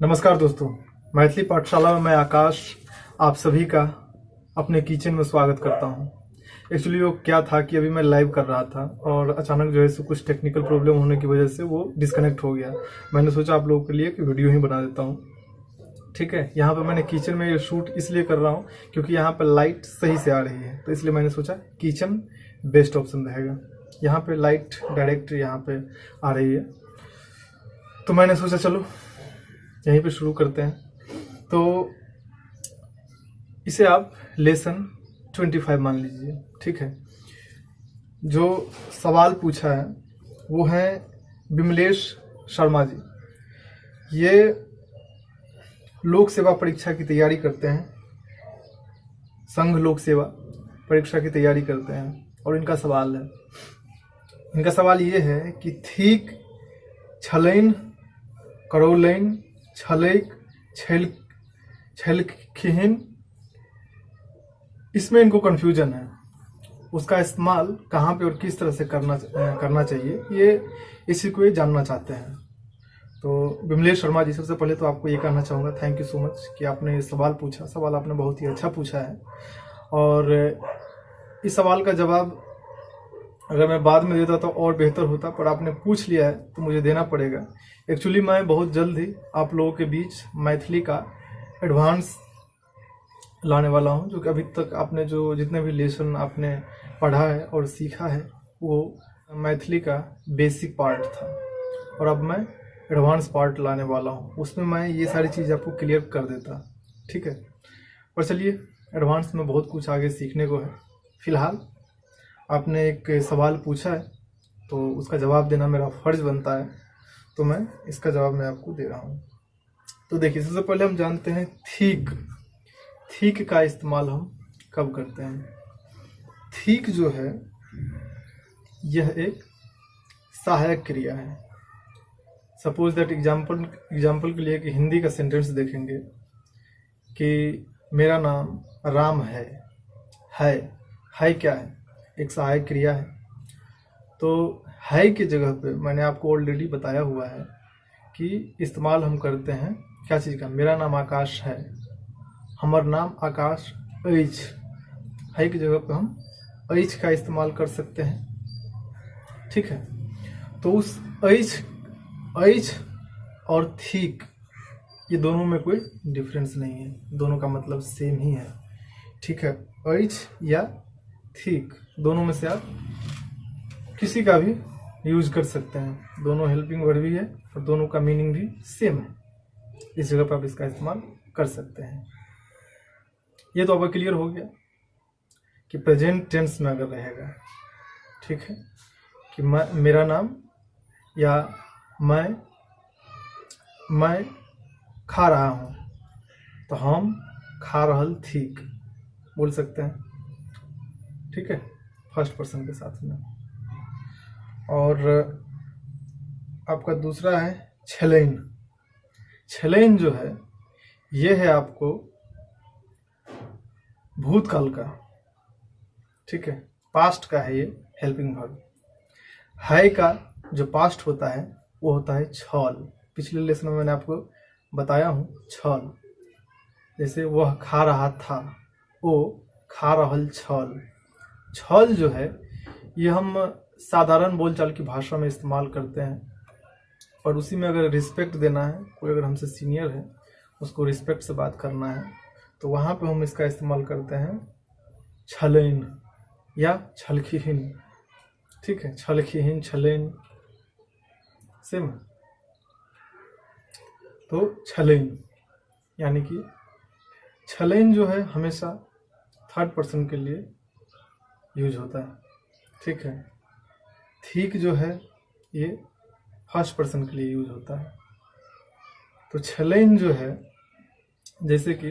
नमस्कार दोस्तों, मैथिली पाठशाला में मैं आकाश आप सभी का अपने किचन में स्वागत करता हूं। एक्चुअली वो क्या था कि अभी मैं लाइव कर रहा था और अचानक जो है सो कुछ टेक्निकल प्रॉब्लम होने की वजह से वो डिस्कनेक्ट हो गया। मैंने सोचा आप लोगों के लिए कि वीडियो ही बना देता हूं। ठीक है, यहाँ पे मैंने किचन में ये शूट इसलिए कर रहा हूँ क्योंकि यहाँ पर लाइट सही से आ रही है, तो इसलिए मैंने सोचा किचन बेस्ट ऑप्शन रहेगा। यहाँ पे लाइट डायरेक्ट यहाँ पे आ रही है, तो मैंने सोचा चलो यहीं पे शुरू करते हैं। तो इसे आप लेसन 25 मान लीजिए। ठीक है, जो सवाल पूछा है वो है विमलेश शर्मा जी। ये लोक सेवा परीक्षा की तैयारी करते हैं, संघ लोक सेवा परीक्षा की तैयारी करते हैं। और इनका सवाल ये है कि थीक, छलैन, करौलैन, छलैक, छलखिन, इसमें इनको कंफ्यूजन है। उसका इस्तेमाल कहाँ पे और किस तरह से करना चाहिए, ये इसी को ये जानना चाहते हैं। तो विमलेश शर्मा जी, सबसे पहले तो आपको ये कहना चाहूँगा थैंक यू सो मच कि आपने ये सवाल पूछा। सवाल आपने बहुत ही अच्छा पूछा है और इस सवाल का जवाब अगर मैं बाद में देता तो और बेहतर होता, पर आपने पूछ लिया है तो मुझे देना पड़ेगा। एक्चुअली मैं बहुत जल्द ही आप लोगों के बीच मैथिली का एडवांस लाने वाला हूं, जो कि अभी तक आपने जो जितने भी लेसन आपने पढ़ा है और सीखा है वो मैथिली का बेसिक पार्ट था, और अब मैं एडवांस पार्ट लाने वाला हूं। उसमें मैं ये सारी चीज़ आपको क्लियर कर देता। ठीक है, पर चलिए एडवांस में बहुत कुछ आगे सीखने को है। फिलहाल आपने एक सवाल पूछा है तो उसका जवाब देना मेरा फर्ज बनता है, तो मैं इसका जवाब मैं आपको दे रहा हूँ। तो देखिए, सबसे पहले हम जानते हैं थीक का इस्तेमाल हम कब करते हैं। थीक जो है यह एक सहायक क्रिया है। सपोज दैट एग्जाम्पल के लिए कि हिंदी का सेंटेंस देखेंगे कि मेरा नाम राम है क्या है? एक सहायक क्रिया है। तो है की जगह पे मैंने आपको ऑलरेडी बताया हुआ है कि इस्तेमाल हम करते हैं क्या चीज़ का। मेरा नाम आकाश है, हमार नाम आकाश ऐछ। है की जगह पे हम ऐछ का इस्तेमाल कर सकते हैं। ठीक है, तो उस ऐछ और थीक, ये दोनों में कोई डिफरेंस नहीं है, दोनों का मतलब सेम ही है। ठीक है, ऐछ या थीक दोनों में से आप किसी का भी यूज कर सकते हैं। दोनों हेल्पिंग वर्ड भी है और दोनों का मीनिंग भी सेम है। इस जगह पर आप इसका इस्तेमाल कर सकते हैं। ये तो आपका क्लियर हो गया कि प्रेजेंट टेंस में अगर रहेगा, ठीक है, कि मेरा नाम या मैं खा रहा हूँ, तो हम खा रहल थीक बोल सकते हैं। ठीक है, फर्स्ट पर्सन के साथ में। और आपका दूसरा है छलैन जो है ये है आपको भूतकाल का। ठीक है, पास्ट का है ये हेल्पिंग वर्ब। है का जो पास्ट होता है वो होता है छल। पिछले लेसन में मैंने आपको बताया हूँ छल। जैसे वह खा रहा था, वो खा रहल छल। छल जो है ये हम साधारण बोलचाल की भाषा में इस्तेमाल करते हैं, और उसी में अगर रिस्पेक्ट देना है, कोई अगर हमसे सीनियर है उसको रिस्पेक्ट से बात करना है, तो वहाँ पे हम इसका इस्तेमाल करते हैं छलैन या छलखिन। ठीक है, छलखिन, छलैन सेम। तो छलैन यानी कि छलैन जो है हमेशा थर्ड पर्सन के लिए यूज होता है। ठीक है, थीक जो है ये फर्स्ट पर्सन के लिए यूज होता है। तो छलैन जो है जैसे कि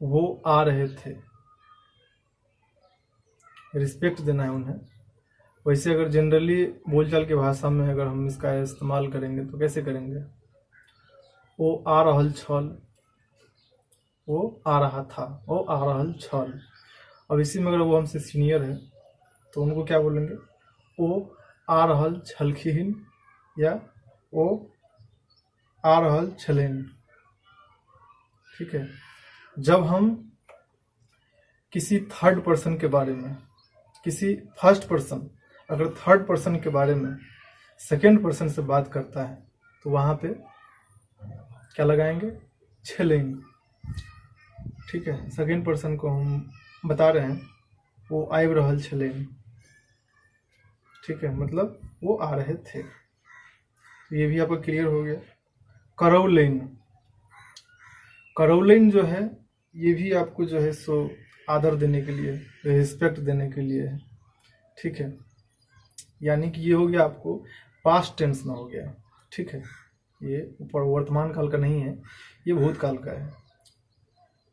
वो आ रहे थे, रिस्पेक्ट देना है उन्हें। वैसे अगर जनरली बोलचाल की भाषा में अगर हम इसका इस्तेमाल करेंगे तो कैसे करेंगे? वो आ रहल छल, वो आ रहा था, वो आ रहल छल। अब इसी में अगर वो हमसे सीनियर है तो उनको क्या बोलेंगे? वो आ रहल छलखिन या वो आ रहल छलनि। ठीक है, जब हम किसी थर्ड पर्सन के बारे में, किसी फर्स्ट पर्सन अगर थर्ड पर्सन के बारे में सेकेंड पर्सन से बात करता है तो वहाँ पे क्या लगाएंगे? छलनि। ठीक है, सेकेंड पर्सन को हम बता रहे हैं वो आबि रहल छलनि। ठीक है, मतलब वो आ रहे थे। तो ये भी आपको क्लियर हो गया। करौलनि, करौलनि जो है ये भी आपको जो है सो आदर देने के लिए, रिस्पेक्ट देने के लिए है। ठीक है, यानी कि ये हो गया आपको पास्ट टेंस में हो गया। ठीक है, ये ऊपर वर्तमान काल का नहीं है, ये भूतकाल का है।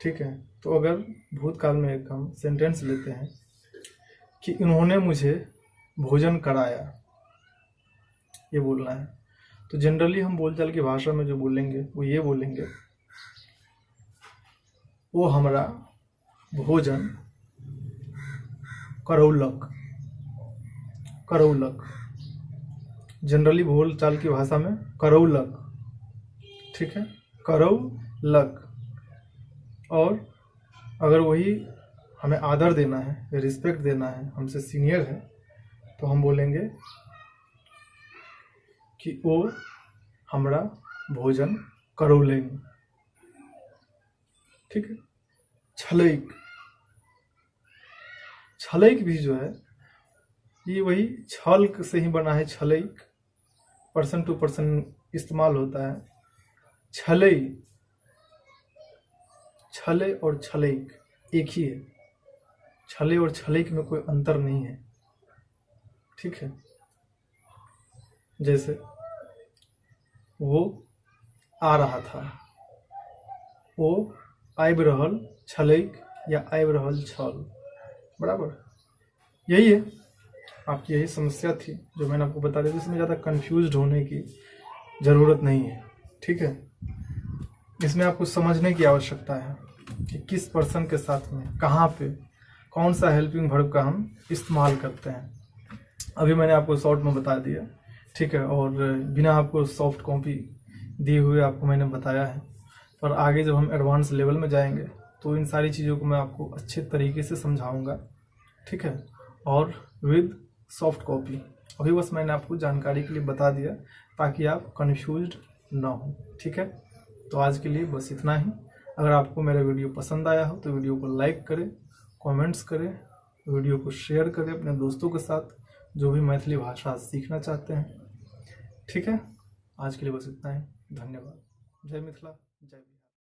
ठीक है, तो अगर भूतकाल में एक हम सेंटेंस लेते हैं कि इन्होंने मुझे भोजन कराया, ये बोलना है। तो जनरली हम बोलचाल की भाषा में जो बोलेंगे वो ये बोलेंगे, वो हमरा भोजन करौलक। करौलक जनरली बोलचाल की भाषा में करौलक। ठीक है, करौलक। और अगर वही हमें आदर देना है, रिस्पेक्ट देना है, हमसे सीनियर है, तो हम बोलेंगे कि वो हमरा भोजन करौलनि। ठीक है, छलैक। छलैक भी जो है ये वही छल से ही बना है। छलैक पर्सन टू पर्सन इस्तेमाल होता है। छलै, छले और छलैक एक ही है। छले और छलैक में कोई अंतर नहीं है। ठीक है, जैसे वो आ रहा था, वो आबि रहल छलैक या आबि रहल छल, बराबर यही है। आपकी यही समस्या थी जो मैंने आपको बता दिया। इसमें ज़्यादा कंफ्यूज्ड होने की ज़रूरत नहीं है। ठीक है, इसमें आपको समझने की आवश्यकता है कि किस पर्सन के साथ में कहाँ पे कौन सा हेल्पिंग वर्ब का हम इस्तेमाल करते हैं। अभी मैंने आपको शॉर्ट में बता दिया। ठीक है, और बिना आपको सॉफ्ट कॉपी दिए हुए आपको मैंने बताया है। पर आगे जब हम एडवांस लेवल में जाएंगे तो इन सारी चीज़ों को मैं आपको अच्छे तरीके से समझाऊंगा। ठीक है, और विद सॉफ्ट कॉपी। अभी बस मैंने आपको जानकारी के लिए बता दिया ताकि आप कन्फ्यूज्ड ना हो। ठीक है, तो आज के लिए बस इतना ही। अगर आपको मेरा वीडियो पसंद आया हो तो वीडियो को लाइक करें, कमेंट्स करें, वीडियो को शेयर करें अपने दोस्तों के साथ जो भी मैथिली भाषा सीखना चाहते हैं। ठीक है, आज के लिए बस इतना ही। धन्यवाद। जय मिथिला, जय बिहार।